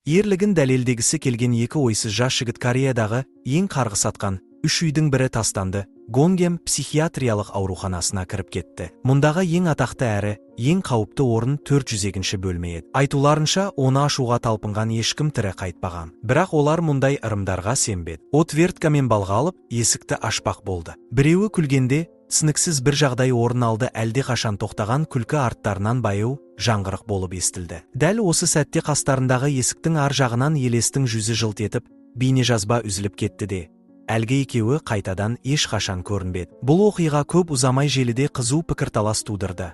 Ерлігін дәлелдегісі келген екі ойсыз жас жігіт Кореядағы ең қарғыс атқан үш үйдің бірі тастанды. Гонгем психиатриялық ауруханасына кіріп кетті. Мұндағы ең атақты әрі ең қауіпті орын 402-ші бөлме еді. Айтуларынша, оны ашуға талпынған ешкім тірі қайтпаған. Бірақ олар мұндай ырымдарға сенбеді. Отверткамен балға алып, есікті ашпақ болды. Біреуі күлгенде, түсініксіз бір жағдай орын алды. Әлде қашан тоқтаған күлкі арттарынан баяу жаңғырық болып естілді. Дәл осы сәтте қастарындағы есіктің ар жағынан елестің жүзі жылт етіп, бейнежазба үзіліп кетті де, әлгі екеуі қайтадан ешқашан көрінбеді. Бұл оқиға көп ұзамай желіде қызу пікірталас тудырды.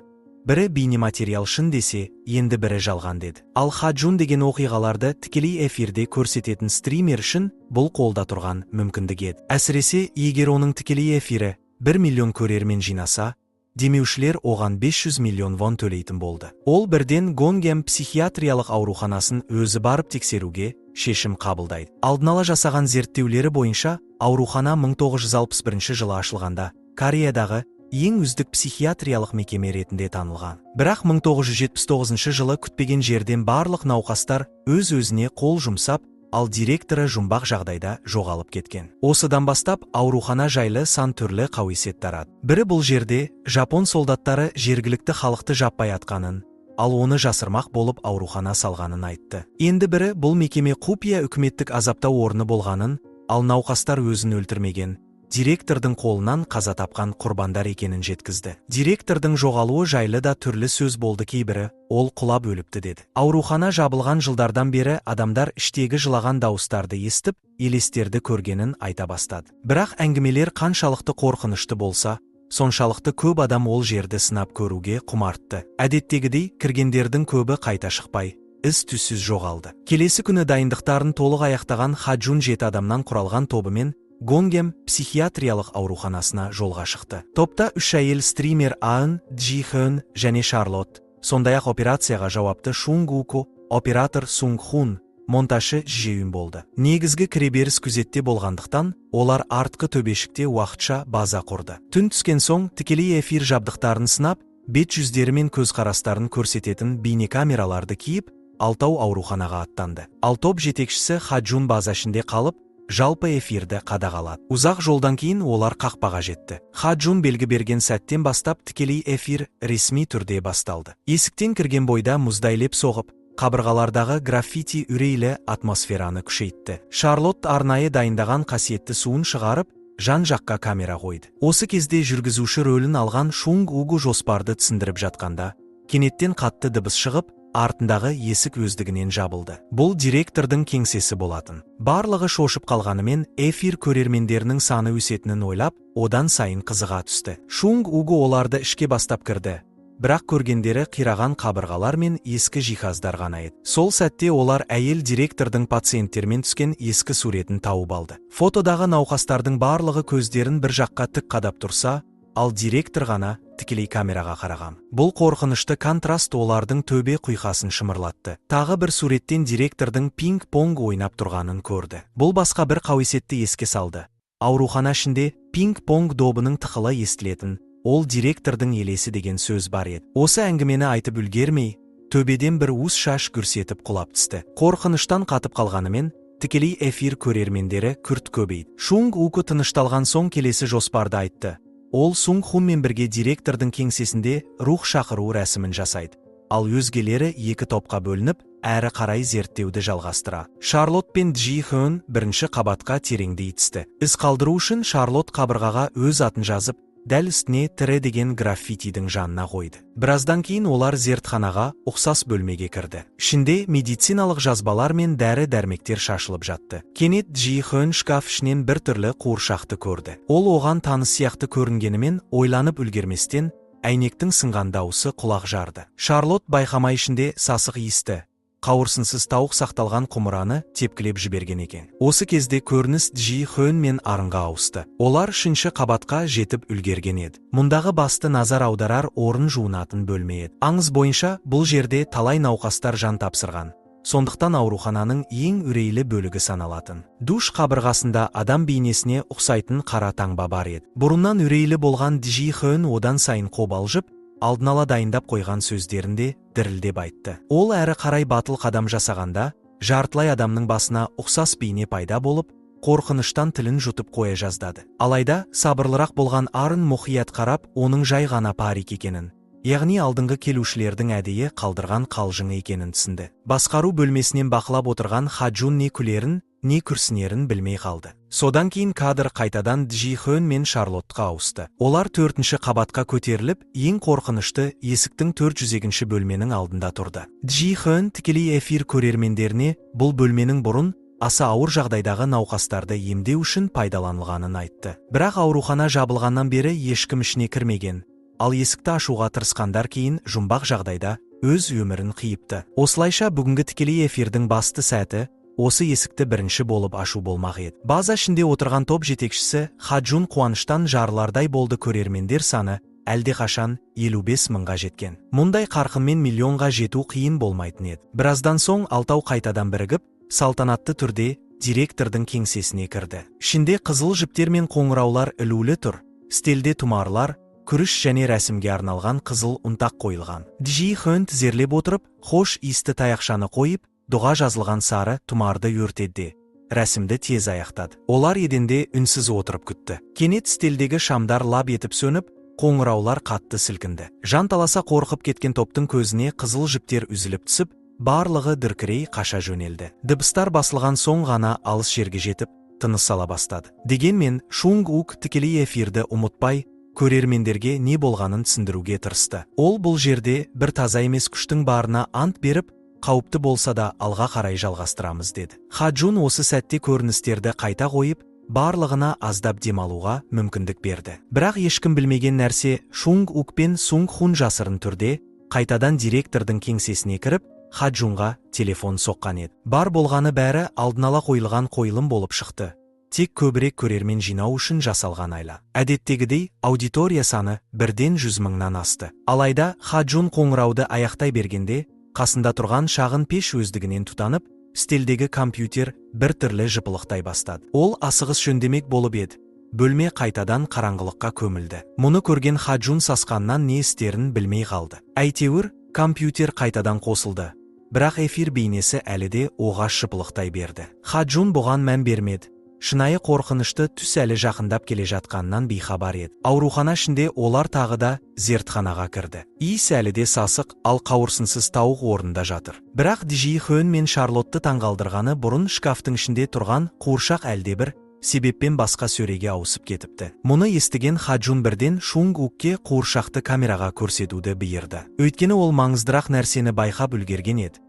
Бірі бейнематериал шын десе, енді бірі жалған деді. Ал Хаджун деген оқиғаларды тікелей эфирде көрсететін стример үшін бұл қолда тұрған мүмкіндік еді. Әсіресе, егер оның тікелей эфирі 1 миллион көрермен жинаса, демеушілер оған 500 миллион вон төлейтін болды. Ол бірден Гонгем психиатриялық ауруханасын өзі барып тексеруге шешім қабылдайды. Алдын ала жасаған зерттеулері бойынша, аурухана 1961 жылы ашылғанда Кореядағы ең үздік психиатриялық мекеме ретінде танылған. Бірақ 1979 жылы күтпеген жерден барлық науқастар өз-өзіне қол жұмсап, ал директоры жұмбақ жағдайда жоғалып кеткен. Осыдан бастап аурухана жайлы сан түрлі қауесет тарады. Бірі бұл жерде Жапон солдаттары жергілікті халықты жаппай атқанын, ал оны жасырмақ болып аурухана салғанын айтты. Енді бірі бұл мекеме құпия үкіметтік азаптау орны болғанын, ал науқастар өзін өлтірмеген, директордың қолынан қаза тапқан құрбандар екенін жеткізді. Директордың жоғалуы жайлы да түрлі сөз болды. Кейбірі ол құлап өліпті деді. Аурухана жабылған жылдардан бері адамдар іштегі жылаған дауыстарды естіп, елестерді көргенін айта бастады. Бірақ әңгімелер қаншалықты қорқынышты болса, соншалықты көп адам ол жерді сынап көруге құмартты. Әдеттегідей, кіргендердің көбі қайта шықпай, із-түссіз жоғалды. Келесі күні дайындықтарын толық аяқтаған Хаджун 7 адамнан құралған тобымен Гонгем психиатриялық ауруханасына жолға шықты. Топта 3 әйел стример Аын, Джи Хэн және Шарлотт, сондай-ақ операцияға жауапты Шунг Уку, оператор Сунг Хун, монтажшы Жеюн болды. Негізгі кіреберіс күзетте болғандықтан, олар артқы төбешікте уақытша база құрды. Түн түскен соң тікелей эфир жабдықтарын сынап, бет-жүздері мен көзқарастарын көрсететін бейнекамераларды киіп, Алтау ауруханаға аттанды. Ал топ жетекшісі Хаджун база ішінде қалып, жалпы эфирді қадағалады. Ұзақ жолдан кейін олар қақпаға жетті. Хаджун белгі берген сәттен бастап тікелей эфир ресми түрде басталды. Есіктен кірген бойда мұздай леп соғып, қабырғалардағы граффити үрейлі атмосфераны күшейтті. Шарлотт арнайы дайындаған қасиетті суын шығарып, жан-жаққа камера қойды. Осы кезде жүргізуші рөлін алған Шунг Угу жоспарды түсіндіріп жатқанда, кенеттен қатты дыбыс шығып, артындағы есік өздігінен жабылды. Бұл директордың кеңсесі болатын. Барлығы шошып қалғанымен, эфир көрермендерінің саны өсетінін ойлап, одан сайын қызыға түсті. Шунг Угу оларды ішке бастап кірді. Бірақ көргендері қираған қабырғалар мен ескі жиһаздар ғана еді. Сол сәтте олар әйел директордың пациенттермен түскен ескі суретін тауып алды. Фотодағы науқастардың барлығы көздерін бір жаққа тік қадап тұрса, ал директор ғана тікелей камераға қараған. Бұл қорқынышты контраст олардың төбе құйқасын шымырлатты. Тағы бір суреттен директордың пинг-понг ойнап тұрғанын көрді. Бұл басқа бір қауесетті еске салды. Аурухана ішінде пинг-понг добының тықылы естілетін, ол директордың елесі деген сөз бар еді. Осы әңгімені айтып үлгермей, төбеден бір уыс шаш гүрсетіп құлап түсті. Қорқыныштан қатып қалғанымен, тікелей эфир көрермендері күрт көбейді. Шунг Уку тынышталған соң келесі жоспарды айтты. Ол Сунг Хунмен бірге директордың кеңсесінде рух шақыру рәсімін жасайды. Ал өзгелері екі топқа бөлініп, әрі қарай зерттеуді жалғастыра. Шарлотт пен Джи Хэн бірінші қабатқа тереңдей түсті. Із қалдыру үшін Шарлотт қабырғаға өз атын жазып, дәл үстіне тірі деген граффитидің жанына қойды. Біраздан кейін олар зертханаға ұқсас бөлмеге кірді. Ішінде медициналық жазбалар мен дәрі-дәрмектер шашылып жатты. Кенет Джи Хэн шкаф ішінен бір түрлі қуыршақты көрді. Ол оған таныс сияқты көрінгенімен, ойланып үлгерместен, әйнектің сынған дауысы құлақ жарды. Шарлотт байқамай ішінде сасық иісті, қауырсынсыз тауық сақталған құмыраны тепкілеп жіберген екен. Осы кезде көрініс Джи Хэн мен Арынға ауысты. Олар 3-ші қабатқа жетіп үлгерген еді. Мұндағы басты назар аударар орын жуынатын бөлме еді. Аңыз бойынша бұл жерде талай науқастар жан тапсырған. Сондықтан аурухананың ең үрейлі бөлігі саналатын. Душ қабырғасында адам бейнесіне ұқсайтын қара таңба бар еді. Бұрыннан үрейлі болған Джи Хэн одан сайын қобалжып, алдын ала дайындап қойған сөздерінде дірілдеп айтты. Ол әрі қарай батыл қадам жасағанда, жартылай адамның басына ұқсас бейне пайда болып, қорқыныштан тілін жұтып қоя жаздады. Алайда, сабырлырақ болған Арын мұқият қарап, оның жай ғана парик екенін, яғни алдыңғы келушілердің әдейі қалдырған қалжыңы екенін түсінді. Басқару бөлмесінен бақылап отырған Хаджун не күлерін, не күрсінерін білмей қалды. Содан кейін кадр қайтадан Джи Хön мен Шарлоттқа ауысты. Олар 4-ші қабатқа көтеріліп, ең қорқынышты есіктің 400-ші бөлменің алдында тұрды. Джи Хön тікелей эфир көрермендеріне бұл бөлменің бұрын аса ауыр жағдайдағы науқастарды емдеу үшін пайдаланылғанын айтты. Бірақ аурухана жабылғаннан бері ешкім ішіне кірмеген. Ал есікті ашуға тырысқандар кейін жұмбақ жағдайда өз өмірін қиыпты. Осылайша бүгінгі тікелей эфирдің басты сәті осы есікті бірінші болып ашу болмақ еді. База ішінде отырған топ жетекшісі Хаджун қуаныштан жарылардай болды. Көрермендер саны әлдеқашан 55 мыңға жеткен. Мұндай қарқынмен миллионға жету қиын болмайтын еді. Біраздан соң алтау қайтадан бірігіп, салтанатты түрде директордың кеңсесіне кірді. Ішінде қызыл жіптер мен қоңыраулар ілулі тұр. Стелде тұмарлар, күріш және рәсімге арналған қызыл ұнтақ қойылған. Джи Хön тізерлеп отырып, хош иісті таяқшаны қойып, дұға жазылған сары тұмарды өртеді. Рәсімді тез аяқтады. Олар еденде үнсіз отырып күтті. Кенет стелдегі шамдар лап етіп сөніп, қоңыраулар қатты сілкінді. Жанталаса қорқып кеткен топтың көзіне қызыл жіптер үзіліп түсіп, барлығы дүркірей қаша жөнелді. Дыбыстар басылған соң ғана алыс жерге жетіп, тыныс ала бастады. Дегенмен, Шунг Ук тікелей эфирді ұмытпай, көрермендерге не болғанын түсіндіруге тырысты. Ол бұл жерде бір таза емес күштің барына ант беріп, қауіпті болса да алға қарай жалғастырамыз деді. Хаджун осы сәтте көріністерді қайта қойып, барлығына аздап демалуға мүмкіндік берді. Бірақ ешкім білмеген нәрсе, Шунг Ук пен Сунг Хун жасырын түрде қайтадан директордың кеңсесіне кіріп, Хаджунға телефон соққан еді. Бар болғаны бәрі алдын ала қойылған қойылым болып шықты. Тек көбірек көрермен жинау үшін жасалған айла. Әдеттегідей, аудитория саны 1-100 мыңнан асты. Алайда, Хаджун қоңырауды аяқтай бергенде, қасында тұрған шағын пеш өздігінен тұтанып, стелдегі компьютер бір түрлі жыпылықтай бастады. Ол асығыс жөндемек болып еді. Бөлме қайтадан қараңғылыққа көмілді. Мұны көрген Хаджун сасқаннан не істерін білмей қалды. Әйтеуір, компьютер қайтадан қосылды. Бірақ эфир бейнесі әлі де оғаш жыпылықтай берді. Хаджун бұған мән бермеді. Шынайы қорқынышты түс әлі жақындап келе жатқаннан бейхабар еді. Аурухана ішінде олар тағы да зертханаға кірді. Иіс әлі де сасық, ал қауырсынсыз тауық орнында жатыр. Бірақ Джи Хön мен Шарлотты таңғалдырғаны бұрын шкафтың ішінде тұрған қуыршақ әлдебір себеппен басқа сөреге ауысып кетіпті. Мұны естіген Хаджун бірден Шунг Укке қуыршақты камераға көрсетуді бұйырды. Өйткені ол маңыздырақ нәрсені байқап үлгерген еді.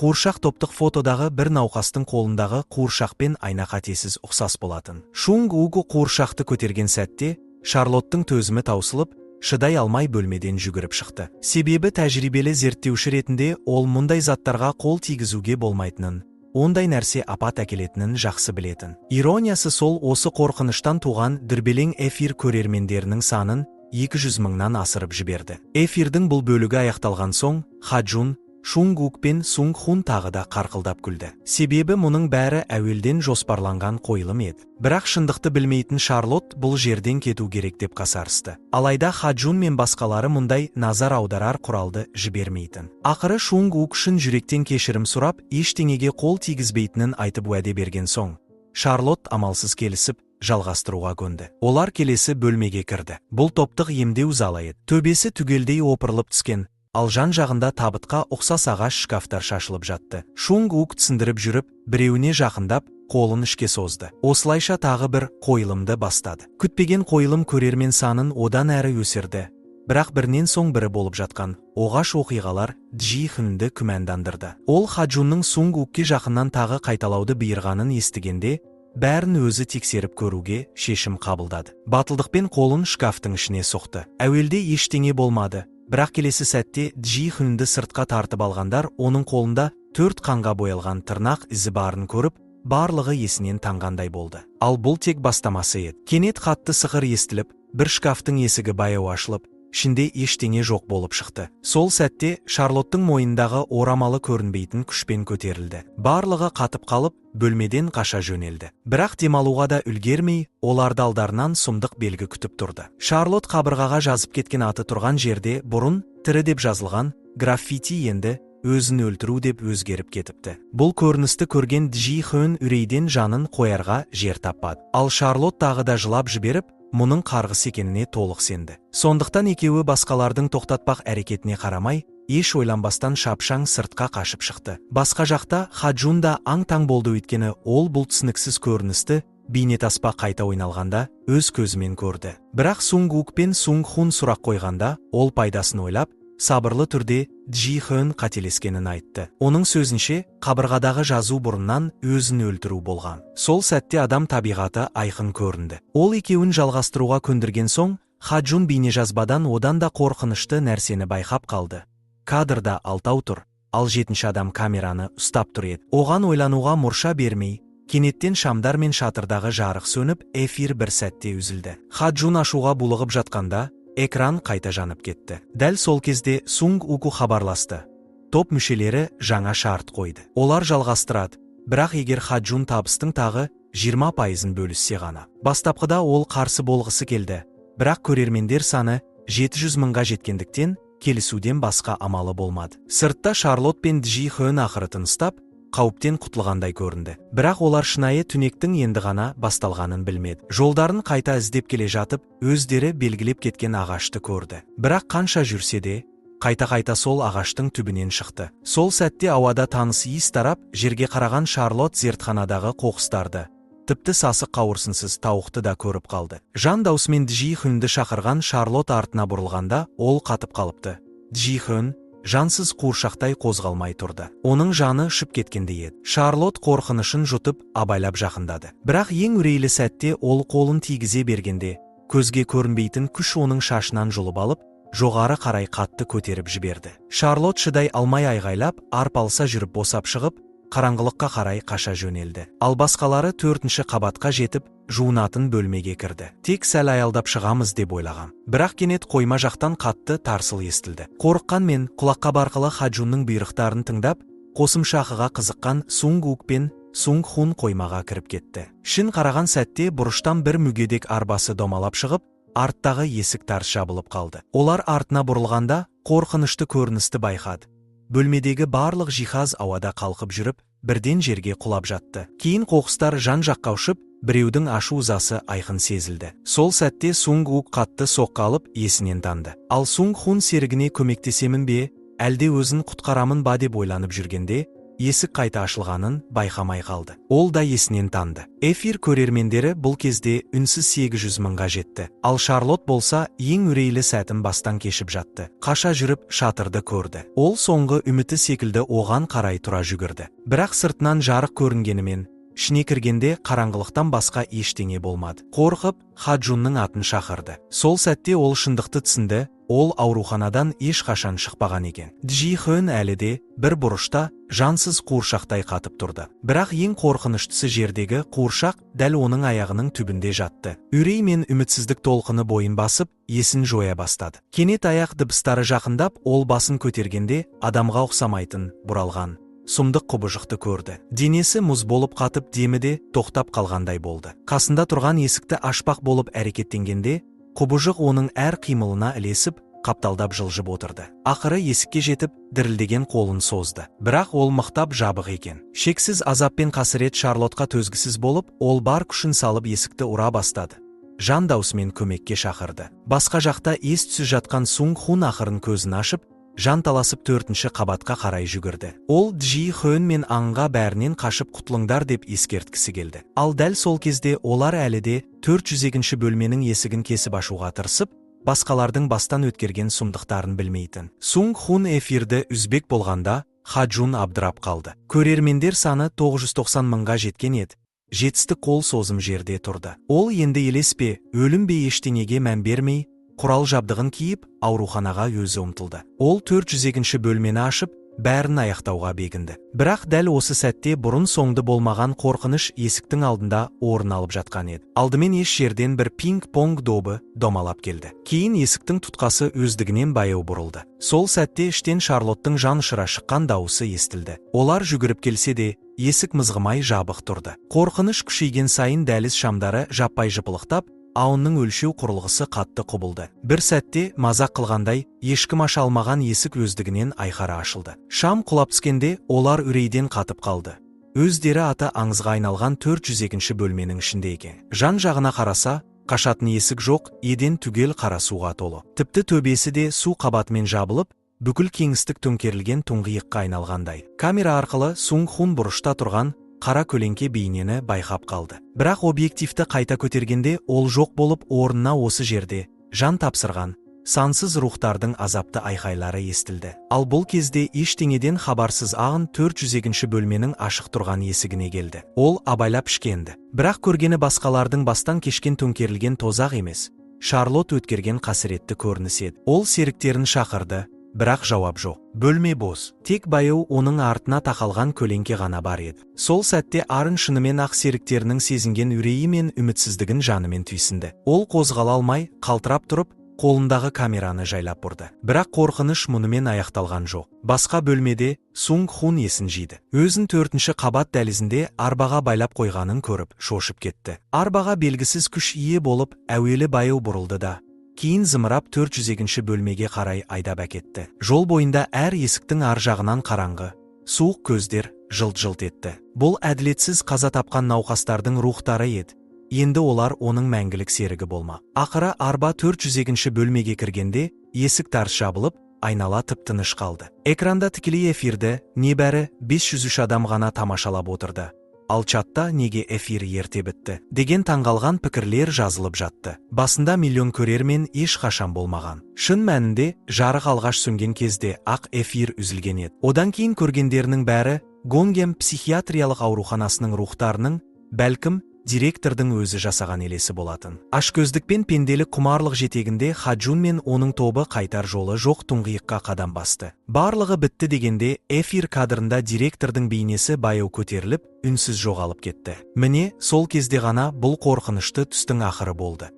Қуыршақ топтық фотодағы бір науқастың қолындағы қуыршақпен айна қатесіз ұқсас болатын. Шунг Ук қуыршақты көтерген сәтте, Шарлоттың төзімі таусылып, шыдай алмай бөлмеден жүгіріп шықты. Себебі тәжірибелі зерттеуші ретінде ол мұндай заттарға қол тигізуге болмайтынын, ондай нәрсе апат әкелетінін жақсы білетін. Ирониясы сол, осы қорқыныштан туған дүрбелең эфир көрермендерінің санын 200 мыңнан асырып жіберді. Эфирдің бұл бөлігі аяқталған соң, Хаджун, Шунг Ук пен Сунг Хун тағы да қарқылдап күлді. Себебі мұның бәрі әуелден жоспарланған қойылым еді. Бірақ шындықты білмейтін Шарлот бұл жерден кету керек деп қасарысты. Алайда Хаджун мен басқалары мұндай назар аударар құралды жібермейтін. Ақыры Шунг Ук шын жүректен кешірім сұрап, ештеңеге қол тигізбейтінін айтып уәде берген соң, Шарлот амалсыз келісіп, жалғастыруға көнді. Олар келесі бөлмеге кірді. Бұл топтық емдеу залы еді. Төбесі түгелдей опырылып түскен, ал жан жағында табытқа ұқсас ағаш шкафтар шашылып жатты. Шунг Ук түсіндіріп жүріп, біреуіне жақындап, қолын ішке созды. Осылайша тағы бір қойылымды бастады. Күтпеген қойылым көрермен санын одан әрі өсірді. Бірақ бірінен соң бірі болып жатқан оғаш оқиғалар Джи Хөнді күмәндандырды. Ол Хаджунның Сунг Укке жақыннан тағы қайталауды бұйырғанын естігенде, бәрін өзі тексеріп көруге шешім қабылдады. Батылдықпен қолын шкафтың ішіне соқты. Әуелде ештеңе болмады. Бірақ келесі сәтте Джи Хөнді сыртқа тартып алғандар оның қолында 4 қанға боялған тырнақ ізі барын көріп, барлығы есінен таңғандай болды. Ал бұл тек бастамасы еді. Кенет қатты сықыр естіліп, бір шкафтың есігі баяу ашылып, ішінде ештеңе жоқ болып шықты. Сол сәтте Шарлоттың мойнындағы орамалы көрінбейтін күшпен көтерілді. Барлығы қатып қалып, бөлмеден қаша жөнелді. Бірақ демалуға да үлгермей, оларды алдарынан сұмдық белгі күтіп тұрды. Шарлот қабырғаға жазып кеткен аты тұрған жерде бұрын тірі деп жазылған граффити енді өзін өлтіру деп өзгеріп кетіпті. Бұл көріністі көрген Джи Хön үрейден жанын қоярға жер таппады. Ал Шарлот тағы да жылап жіберіп, мұның қарғыс екеніне толық сенді. Сондықтан екеуі басқалардың тоқтатпақ әрекетіне қарамай, еш ойланбастан шапшаң сыртқа қашып шықты. Басқа жақта Хаджун да аң-таң болды, өйткені ол бұл түсініксіз көріністі бейнетаспа қайта ойналғанда өз көзімен көрді. Бірақ Сунг Ук пен Сунг Хун сұрақ қойғанда, ол пайдасын ойлап, сабырлы түрде Джи Хön қателескенін айтты. Оның сөзінше, қабырғадағы жазу бұрыннан өзін өлтіру болған. Сол сәтте адам табиғаты айқын көрінді. Ол екеуін жалғастыруға көндірген соң, Хаджун бейнежазбадан одан да қорқынышты нәрсені байқап қалды. Кадрда алтау тұр, ал жетінші адам камераны ұстап тұр еді. Оған ойлануға мұрша бермей, кенеттен шамдар мен шатырдағы жарық сөніп, эфир бір сәтте үзілді. Хаджун ашуға булығып жатқанда, экран қайта жанып кетті. Дәл сол кезде Сунг Уку хабарласты. Топ мүшелері жаңа шарт қойды. Олар жалғастырады, бірақ егер Хаджун табыстың тағы 20%-ын бөліссе ғана. Бастапқыда ол қарсы болғысы келді, бірақ көрермендер саны 700 мыңға жеткендіктен келісуден басқа амалы болмады. Сыртта Шарлот пен Джи Хön ақыры тыныстап, қауіптен құтылғандай көрінді. Бірақ олар шынайы түнектің енді ғана басталғанын білмеді. Жолдарын қайта іздеп келе жатып, өздері белгілеп кеткен ағашты көрді. Бірақ қанша жүрсе де, қайта-қайта сол ағаштың түбінен шықты. Сол сәтте ауада таныс иіс тарап, жерге қараған Шарлот зертханадағы қоқыстарды, тіпті сасық қауырсынсыз тауықты да көріп қалды. Жан даусымен Джи Хөнді шақырған Шарлот артына бұрылғанда, ол қатып қалыпты. Джи Хön жансыз қуыршақтай қозғалмай тұрды. Оның жаны ұшып кеткендей еді. Шарлот қорқынышын жұтып, абайлап жақындады. Бірақ ең үрейлі сәтте ол қолын тигізе бергенде, көзге көрінбейтін күш оның шашынан жұлып алып, жоғары қарай қатты көтеріп жіберді. Шарлот шыдай алмай айғайлап, арпалса жүріп босап шығып, қараңғылыққа қарай қаша жөнелді. Ал басқалары 4-ші қабатқа жетіп, жуынатын бөлмеге кірді. Тек сәл аялдап шығамыз деп ойлағам. Бірақ кенет қойма жақтан қатты тарсыл естілді. Қорыққанмен құлаққа барқылы Хаджунның бұйрықтарын тыңдап, қосымша ақыға қызыққан Сунг Ук пен Сунг Хун қоймаға кіріп кетті. Шын қараған сәтте бұрыштан бір мүгедек арбасы домалап шығып, арттағы есік тарс жабылып қалды. Олар артына бұрылғанда қорқынышты көріністі байқады. Бөлмедегі барлық жиһаз ауада қалқып жүріп, бірден жерге құлап жатты. Кейін қоқыстар жан-жаққа ұшып, біреудің ашу ызасы айқын сезілді. Сол сәтте Сунг Ук қатты соққы алып, есінен танды. Ал Сунг Хун серігіне көмектесемін бе, әлде өзін құтқарамын ба деп ойланып жүргенде, есік қайта ашылғанын байқамай қалды. Ол да есінен танды. Эфир көрермендері бұл кезде үнсіз 800 мыңға жетті. Ал Шарлот болса ең үрейлі сәтін бастан кешіп жатты. Қаша жүріп шатырды көрді. Ол соңғы үміті секілді оған қарай тұра жүгірді. Бірақ сыртынан жарық көрінгенімен, ішіне кіргенде қараңғылықтан басқа ештеңе болмады. Қорқып, Хаджунның атын шақырды. Сол сәтте ол шындықты түсінді, ол ауруханадан ешқашан шықпаған екен. Джи Хön әлі де бір бұрышта жансыз қуыршақтай қатып тұрды. Бірақ ең қорқыныштысы жердегі қуыршақ дәл оның аяғының түбінде жатты. Үрей мен үмітсіздік толқыны бойын басып, есін жоя бастады. Кенет аяқ дыбыстары жақындап, ол басын көтергенде адамға ұқсамайтын бұралған сұмдық құбыжықты көрді. Денесі мұз болып қатып, демі де тоқтап қалғандай болды. Қасында тұрған есікті ашпақ болып әрекеттенгенде, құбыжық оның әр қимылына ілесіп, қапталдап жылжып отырды. Ақыры есікке жетіп, дірілдеген қолын созды. Бірақ ол мықтап жабық екен. Шексіз азап пен қасірет Шарлотқа төзгісіз болып, ол бар күшін салып есікті ұра бастады. Жан даусымен көмекке шақырды. Басқа жақта ес-түссіз жатқан Сунг Хун ақырын көзін ашып, жанталасып 4-ші қабатқа қарай жүгірді. Ол Джи Хön мен аңға бәрінен қашып құтылыңдар деп ескерткісі келді. Ал дәл сол кезде олар әлі де 402-ші бөлменің есігін кесіп ашуға тырысып, басқалардың бастан өткерген сұмдықтарын білмейтін. Сунг Хун эфирді үзбек болғанда, Хаджун абдырап қалды. Көрермендер саны 990 мыңға жеткен еді. Жетістік қол созым жерде тұрды. Ол енді елеспе, өлім бе ештеңеге мән бермей, құрал жабдығын киіп, ауруханаға өзі ұмтылды. Ол 402-ші бөлмені ашып, бәрін аяқтауға бекінді. Бірақ дәл осы сәтте бұрын соңды болмаған қорқыныш есіктің алдында орын алып жатқан еді. Алдымен еш жерден бір пинг-понг добы домалап келді. Кейін есіктің тұтқасы өздігінен баяу бұрылды. Сол сәтте іштен Шарлоттың жан ұшыра шыққан дауысы естілді. Олар жүгіріп келсе де, есік мызғымай жабық тұрды. Қорқыныш күшейген сайын дәліз шамдары жаппай жыпылықтап, ауынның өлшеу құрылғысы қатты құбылды. Бір сәтте, мазақ қылғандай, ешкім аша алмаған есік өздігінен айқара ашылды. Шам құлап түскенде, олар үрейден қатып қалды. Өздері аты аңызға айналған 402 бөлменің ішінде екен. Жан-жағына қараса, қашатын есік жоқ, еден түгел қара суға толы. Тіпті төбесі де су қабатымен жабылып, бүкіл кеңістік төңкерілген тұңғиыққа айналғандай. Камера арқылы Сунг Хун бұрышта тұрған қара көлеңке бейнені байқап қалды. Бірақ объективті қайта көтергенде ол жоқ болып, орнына осы жерде жан тапсырған сансыз рухтардың азапты айқайлары естілді. Ал бұл кезде ештеңеден хабарсыз ағын 402 бөлменің ашық тұрған есігіне келді. Ол абайлап ішкенді. Бірақ көргені басқалардың бастан кешкен төңкерілген тозақ емес, Шарлот өткерген қасіретті көрініс еді. Ол серіктерін шақырды, бірақ жауап жоқ. Бөлме бос. Тек баяу оның артына тақалған көлеңке ғана бар еді. Сол сәтте Арын шынымен ақ серіктерінің сезінген үрейі мен үмітсіздігін жанымен түйсінді. Ол қозғала алмай, қалтырап тұрып, қолындағы камераны жайлап бұрды. Бірақ қорқыныш мұнымен аяқталған жоқ. Басқа бөлмеде Сунг Хун есін жиды. Өзін 4-ші қабат дәлізінде арбаға байлап қойғанын көріп, шошып кетті. Арбаға белгісіз күш ие болып, әуелі баяу бұрылды да, кейін зымырап 402 бөлмеге қарай айдап әкетті. Жол бойында әр есіктің ар жағынан қараңғы, суық көздер жылт-жылт етті. Бұл әділетсіз қаза тапқан науқастардың рухтары еді. Енді олар оның мәңгілік серігі болма. Ақыры арба 402 бөлмеге кіргенде, есік тарс жабылып, айнала тып-тыныш қалды. Экранда тікелей эфирді небәрі 503 адам ғана тамашалап отырды. Ал чатта неге эфир ерте бітті деген таңғалған пікірлер жазылып жатты. Басында миллион көрермен ешқашан болмаған. Шын мәнінде жарық алғаш сөнген кезде ақ эфир үзілген еді. Одан кейін көргендерінің бәрі Гонгем психиатриялық ауруханасының рухтарының, бәлкім, директордың өзі жасаған елесі болатын. Ашкөздік пен пенделік құмарлық жетегінде Хаджун мен оның тобы қайтар жолы жоқ тұңғиыққа қадам басты. Барлығы бітті дегенде эфир кадрында директордың бейнесі баяу көтеріліп, үнсіз жоғалып кетті. Міне, сол кезде ғана бұл қорқынышты түстің ақыры болды.